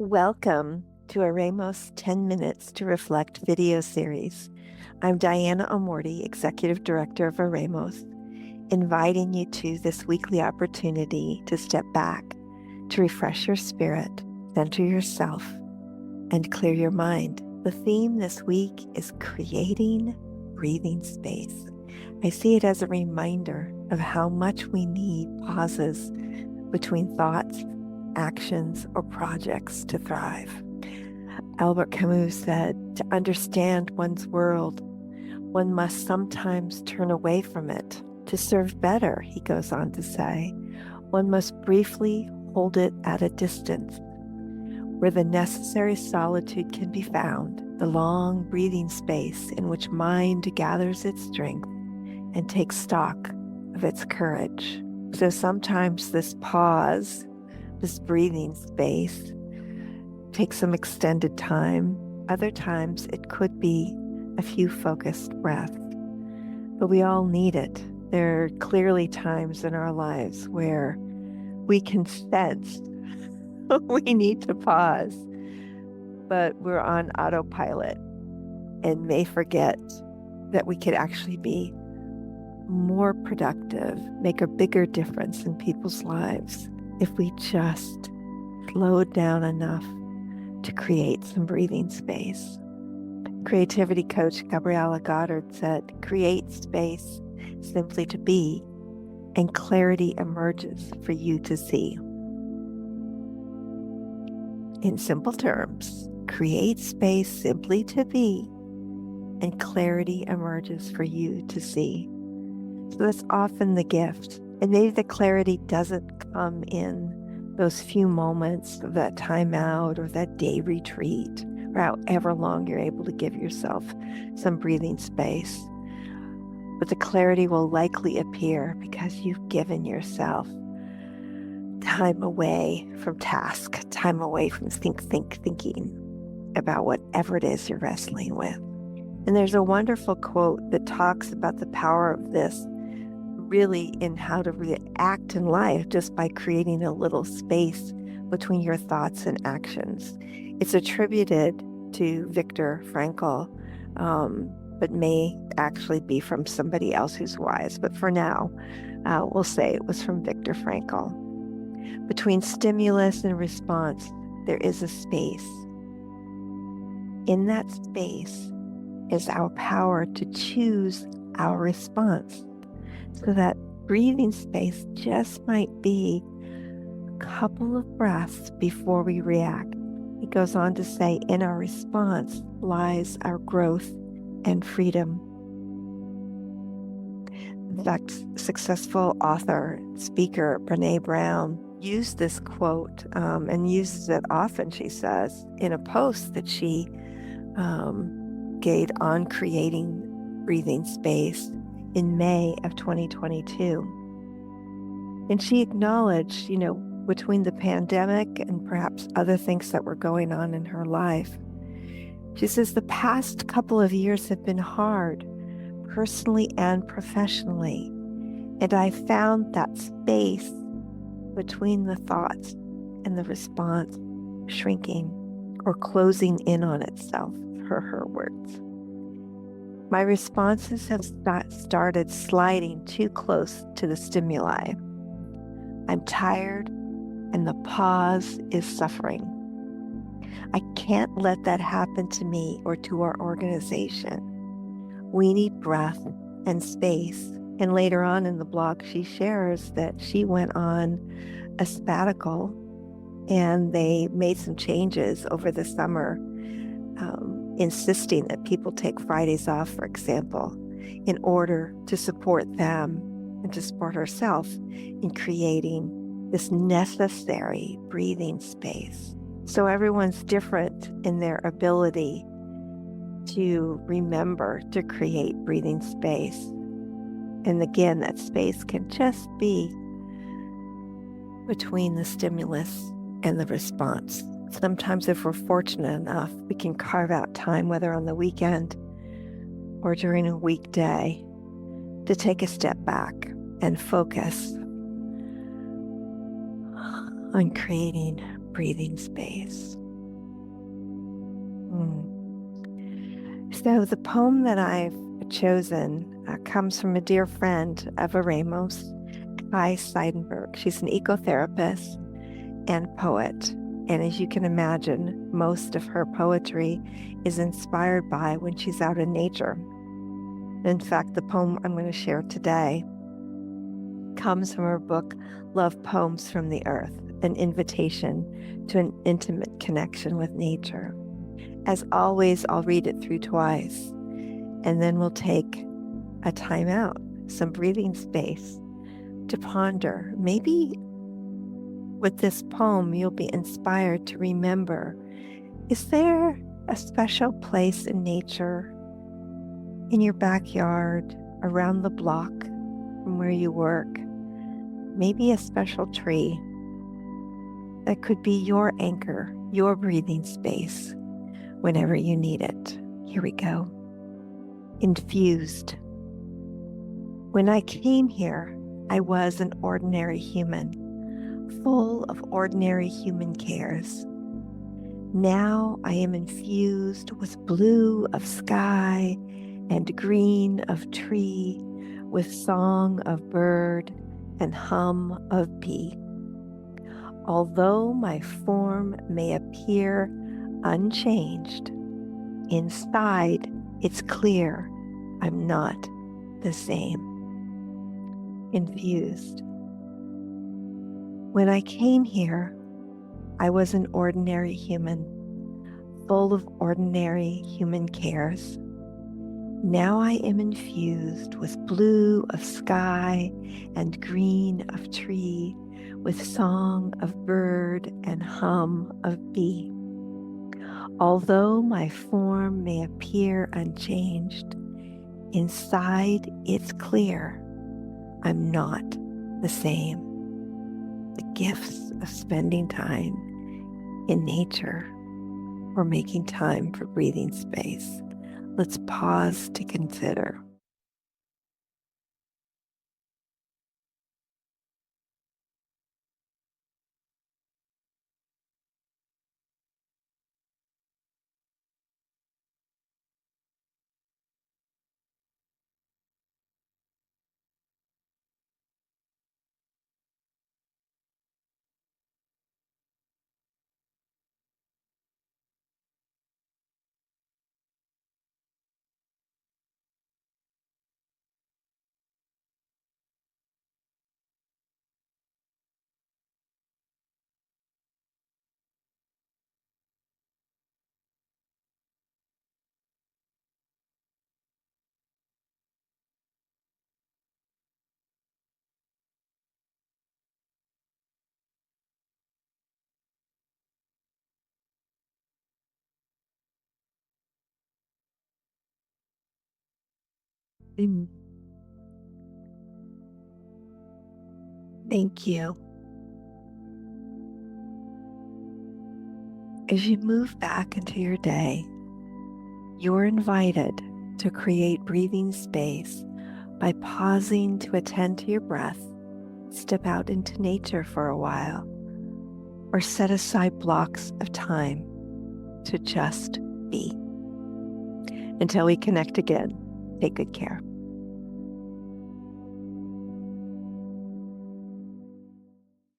Welcome to Eremos 10-Minutes to Reflect video series. I'm Dianna Amorde, Executive Director of Eremos, inviting you to this weekly opportunity to step back, to refresh your spirit, center yourself, and clear your mind. The theme this week is creating breathing space. I see it as a reminder of how much we need pauses between thoughts, actions, or projects to thrive. Albert Camus said, to understand one's world, one must sometimes turn away from it. To serve better, he goes on to say, one must briefly hold it at a distance. Where the necessary solitude can be found, the long breathing space in which mind gathers its strength and takes stock of its courage. So sometimes this pause, this breathing space, takes some extended time. Other times it could be a few focused breaths, but we all need it. There are clearly times in our lives where we can sense we need to pause, but we're on autopilot and may forget that we could actually be more productive, make a bigger difference in people's lives if we just slowed down enough to create some breathing space. Creativity coach Gabriella Goddard said, create space simply to be, and clarity emerges for you to see. In simple terms, create space simply to be, and clarity emerges for you to see. So that's often the gift. And maybe the clarity doesn't come in those few moments of that time out or that day retreat, or however long you're able to give yourself some breathing space. But the clarity will likely appear because you've given yourself time away from task, time away from thinking about whatever it is you're wrestling with. And there's a wonderful quote that talks about the power of this really in how to react in life just by creating a little space between your thoughts and actions. It's attributed to Viktor Frankl, but may actually be from somebody else who's wise. But for now, we'll say it was from Viktor Frankl. Between stimulus and response, there is a space. In that space is our power to choose our response. So that breathing space just might be a couple of breaths before we react. It goes on to say, in our response lies our growth and freedom. In fact, successful author, speaker Brené Brown used this quote and uses it often, she says, in a post that she gave on creating breathing space in May of 2022. And she acknowledged, between the pandemic and perhaps other things that were going on in her life, she says the past couple of years have been hard, personally and professionally. And I found that space between the thoughts and the response shrinking or closing in on itself, her words. My responses have started sliding too close to the stimuli. I'm tired and the pause is suffering. I can't let that happen to me or to our organization. We need breath and space. And later on in the blog, she shares that she went on a sabbatical and they made some changes over the summer, insisting that people take Fridays off, for example, in order to support them and to support herself in creating this necessary breathing space. So everyone's different in their ability to remember to create breathing space. And again, that space can just be between the stimulus and the response. Sometimes if we're fortunate enough, we can carve out time, whether on the weekend or during a weekday, to take a step back and focus on creating breathing space. So the poem that I've chosen comes from a dear friend of Eremos, Kai Seidenburg. She's an ecotherapist and poet. And as you can imagine, most of her poetry is inspired by when she's out in nature. In fact, the poem I'm going to share today comes from her book, Love Poems from the Earth, an invitation to an intimate connection with nature. As always, I'll read it through twice, and then we'll take a time out, some breathing space to ponder. Maybe with this poem, you'll be inspired to remember, is there a special place in nature, in your backyard, around the block from where you work? Maybe a special tree that could be your anchor, your breathing space whenever you need it. Here we go. Infused. When I came here, I was an ordinary human, full of ordinary human cares. Now I am infused with blue of sky and green of tree, with song of bird and hum of bee. Although my form may appear unchanged, inside it's clear I'm not the same. Infused. When I came here, I was an ordinary human, full of ordinary human cares. Now I am infused with blue of sky and green of tree, with song of bird and hum of bee. Although my form may appear unchanged, inside it's clear I'm not the same. The gifts of spending time in nature or making time for breathing space. Let's pause to consider. Thank you. As you move back into your day, you're invited to create breathing space by pausing to attend to your breath, step out into nature for a while, or set aside blocks of time to just be. Until we connect again, take good care.